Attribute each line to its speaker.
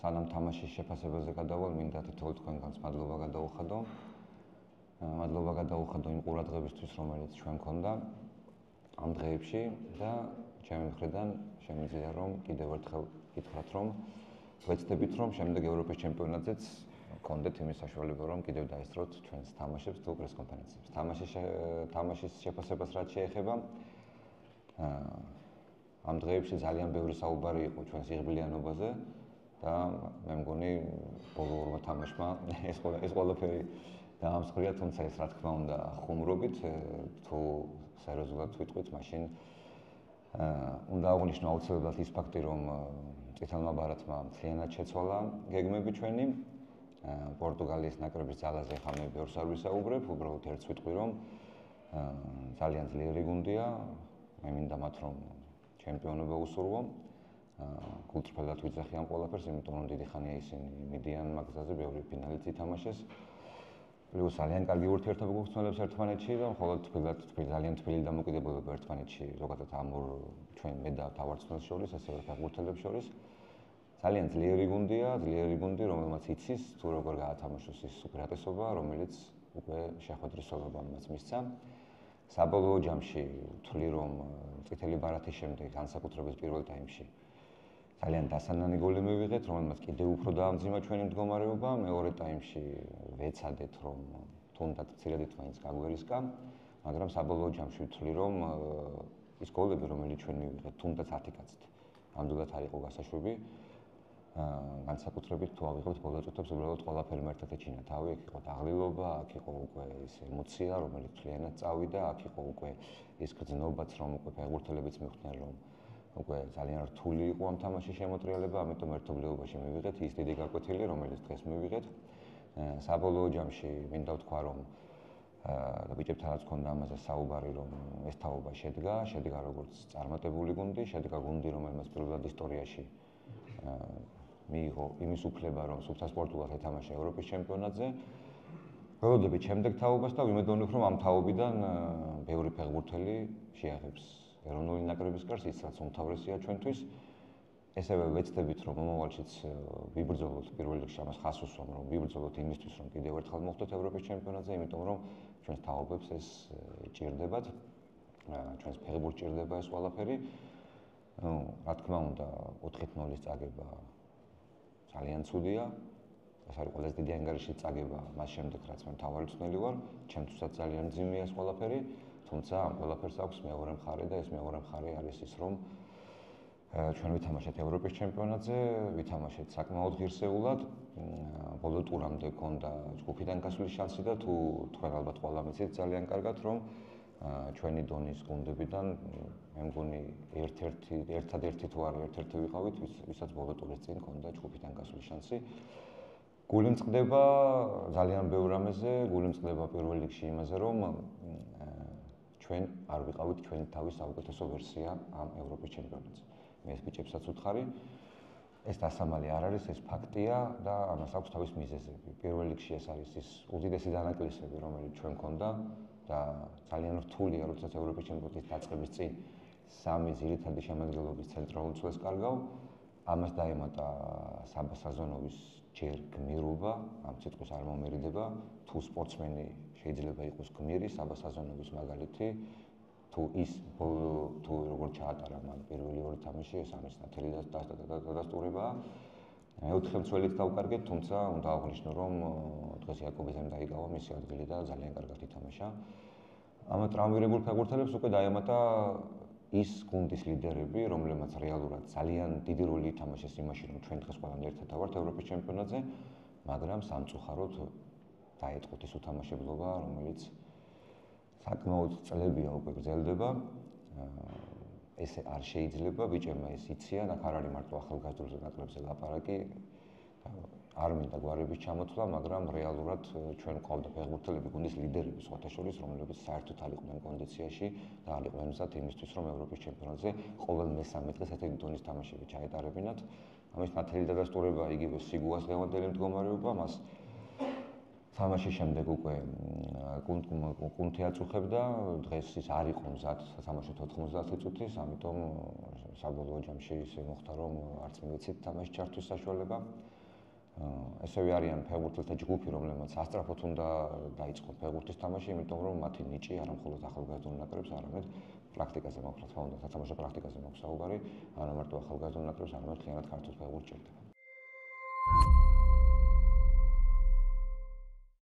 Speaker 1: სანამ თამაშის შეფასებაზე გადავალ, მინდა თითოეულ თქვენგანს მადლობა გადაუხადო. მადლობა გადაუხადო იმ ყურადღებისთვის, რომელიც ჩვენ გქონდა ამ დღეებში და ჩემი მხრიდან შემიძლია რომ კიდევ ერთხელ გითხრათ რომ ვეცდებით რომ შემდეგ ევროპის ჩემპიონატზეც გქონდეთ იმის საშუალება რომ კიდევ დაესწროთ ჩვენს თამაშებს თუ პრეს კონფერენციებს. თამაშის შეფასებას რაც შეეხება ამ დღეებში ძალიან ბევრი საუბარი იყო ჩვენს იღბლიანობაზე და მე მგონი ბოლო ორმა თამაშმა ეს ყველაფერი დაამსხვრია, თუმცა ეს რა თქმა უნდა ხუმრობით თუ სერიოზულად ვიტყვით, მაშინ უნდა აღვნიშნო აუცილებლად ის ფაქტი, რომ წითელმა ბარათმა მთლიანად შეცვალა გეგმები ჩვენი. პორტუგალიის ნაკრების ძალაზე ხა მე ბევრს არ ვისაუბრებ, უბრალოდ ერთს ვიტყვი, რომ ძალიან ძლიერი გუნდია, მე მინდა მათ რომ ჩემპიონობა უსურვო. გულწრფელად ვიძახი ამ ყველაფერს, იმიტომ რომ დიდი ხანია ისინი მიდიან მაგზაზე, ბევრი ფინალიც ითამაშეს. პლუს ძალიან კარგი ურთიერთობა გვხსნელებს ერთმანეთში და მხოლოდ ძალიან თბილი დამოკიდებულება ერთმანეთში, ზოგადად ამ ორ ჩვენ მე და თავარწმუნებს შორის, ასევე ფეხბურთელებს შორის. ძალიან ძლიერი გუნდია, რომელმაც იცის თუ როგორ გაათამაშოს ის უპირატესობა, რომელიც უკვე შეხვედრისობამ მას მისცა. საბოლოო ჯამში ვთვლი რომ წითელი ბარათის შემდეგ, განსაკუთრებით პირველ ტაიმში ძალიან დასანანი გოლი მივიღეთ, რომელმაც კიდევ უფრო დაამძიმა ჩვენი მდგომარეობა. მეორე ტაიმში ვეცადეთ რომ თუნდაც მცირედით მაინც გაგვერისკა, მაგრამ საბოლოო ჯამში ვთვლი რომ ის გოლები, რომელიც ჩვენ მივიღეთ, თუნდაც 10 კაცით, ნამდვილად არ იყო გასაშვები. განსაკუთრებით თუ ავიღებთ ბოლო წუთებს, უბრალოდ ყველაფერი ერთად ეჩინა თავი, იქ იყო დაღლილობა, აქ იყო უკვე ის ემოცია, რომელიც მთლიანად წავიდა, აქ იყო უკვე ის გრძნობაც, რომ უკვე ფეხბურთელებიც მიხვდნენ, რომ უკვე ძალიან რთული იყო ამ თამაშის შემოტრიალება, ამიტომ ერთობლიობაში მივიღეთ ის დიდი გაკვეთილი, რომელიც დღეს მივიღეთ. საბოლოო ჯამში მინდა ვთქვა, რომ ბიჭებთანაც ჰქონდა ამაზე საუბარი, რომ ეს თაობა შედგა როგორც წარმატებული გუნდი, შედგა გუნდი, რომელმაც პირველად ისტორიაში მიიღო იმის უფლება, რომ სუფთასპორტულად ეთამაშა ევროპის ჩემპიონატზე. ველოდებით შემდეგ თაობას და ვიმედოვნებ, რომ ამ თაობიდან ბევრი ფეხბურთელი შეაღებს ეროვნული ნაკრების კარს, ის რაც უმთავრესია ჩვენთვის. ესევე ვეცდებით, რომ მომავალშიც ვიბრძოლოთ პირველ რიგში ამას ხას უსვამ, რომ ვიბრძოლოთ იმისთვის, რომ კიდევ ერთხელ მოხვდეთ ევროპის ჩემპიონატზე, იმიტომ რომ ჩვენს თაობებს ეს ჭირდებათ, ჩვენს ფეხბურთს ჭირდება ეს ყველაფერი. რა თქმა უნდა, 4-0-ის წაგება ძალიან ცუდია. ეს არის ყველაზე დიდი ანგარიშის წაგება მას შემდეგ, რაც მე მთავარწნელი ვარ, ჩემთვისაც ძალიან მძიმეა ეს ყველაფერი, თუმცა ამ ყველაფერს აქვს მეორე მხარე და ეს მეორე მხარე არის ის, რომ ჩვენ ვითამაშეთ ევროპის ჩემპიონატზე, ვითამაშეთ საკმაოდ ღირსეულად. ბოლო ტურამდე გქონდა ჯგუფიდან გასვლის შანსი და თუ თქვენ ალბათ ყველა მიცით ძალიან კარგად, რომ ჩვენი დონის გუნდებიდან მე მგონი ერთადერთი თუ არა ერთ-ერთი ვიყავით, ვისაც ბოლო ტურის წინ ჰქონდა ჯგუფიდან გასვლის შანსი. გული მწყდება ძალიან ბევრ რამეზე, გული მწყდება პირველ რიგში იმაზე, რომ ჩვენ არ ვიყავით ჩვენი თავის საუკეთესო ვერსია ამ ევროპის ჩემპიონატზე. მე ეს ბიჭებსაც ვუთხარი, ეს დასამალი არ არის, ეს ფაქტია და ამას აქვს თავის მიზეზები. პირველ რიგში ეს არის ის უდიდესი დანაკლისები, რომელიც ჩვენ გქონდა და ძალიან რთულია, როდესაც ევროპის ჩემპიონატის დაწყების წინ სამი ძირითადი შემადგენლობის ცენტრალურ მცველს კარგავ. ამას დაემატა საბა საზონოვის ჯერ გმირობა, ამ სიტყვის არ მომერიდება, თუ სპორტსმენი შეიძლება იყოს გმირი, საბა საზონოვის მაგალითი, თუ ის თუ როგორ ჩაატარა მან პირველი ორი თამაში, ეს ამის ნათელი დადასტურებაა. მეოთხე მცველით დავკარგეთ, თუმცა უნდა აღვნიშნო, რომ დღეს იაკობიძემ დაიკავა მისი ადგილი და ძალიან კარგად ითამაშა. ამ ტრავმირებულ ფეხბურთელებს უკვე დაემატა ის გუნდის ლიდერები, რომლებმაც რეალურად ძალიან დიდი როლი ითამაშეს იმაში, რომ ჩვენ დღეს ყველანი ერთად ვართ ევროპის ჩემპიონატზე, მაგრამ სამწუხაროდ დაეწყოთ ის უთამაშებლობა, რომელიც საკმაოდ წლებია უკვე გრძელდება. ესე არ შეიძლება, ბიჭებმა ეს იციან, აქ არ არის მარტო ახალგაზრდებზე ნაკრებზე ლაპარაკი, არ მინდა გვარების ჩამოთვლა, მაგრამ რეალურად ჩვენ ყავდა ფეხბურთელები, გუნდის ლიდერები სხვათა შორის, რომლებიც საერთოდ არ იყვნენ კონდიციაში და არ იყვნენ მზად იმისთვის, რომ ევროპის ჩემპიონატზე ყოველ მესამე დღეს ესეთი დონის თამაშები ჩაეტარებინათ. ამის ნათელი დადასტურება იგივე სიგუას ლევანდელი მდგომარეობა, მას თამაშის შემდეგ უკვე კუნთი აწუხებდა, დღეს ის არ იყო მზად სათამაშოდ 90 წუთის, ამიტომ საბოლოო ჯამში ისე მოხდა, რომ არც მივიცით თამაშში ჩართვის საშუალება. ესევე არიან ფეხბურთელთა ჯგუფი, რომლებმაც ასტრაფოდ უნდა დაიწყონ ფეხბურთის თამაში, იმიტომ რომ მათი ნიჭი არა მხოლოდ ახალგაზრდულ ნაკრებს, არამედ პრაქტიკაზე მაქვს, რა თქმა უნდა, სათამაშო პრაქტიკაზე მაქვს საუბარი, არა მარტო ახალგაზრდულ ნაკრებს, არამედ მთლიანად ქართულ ფეხბურთს ჭირდება.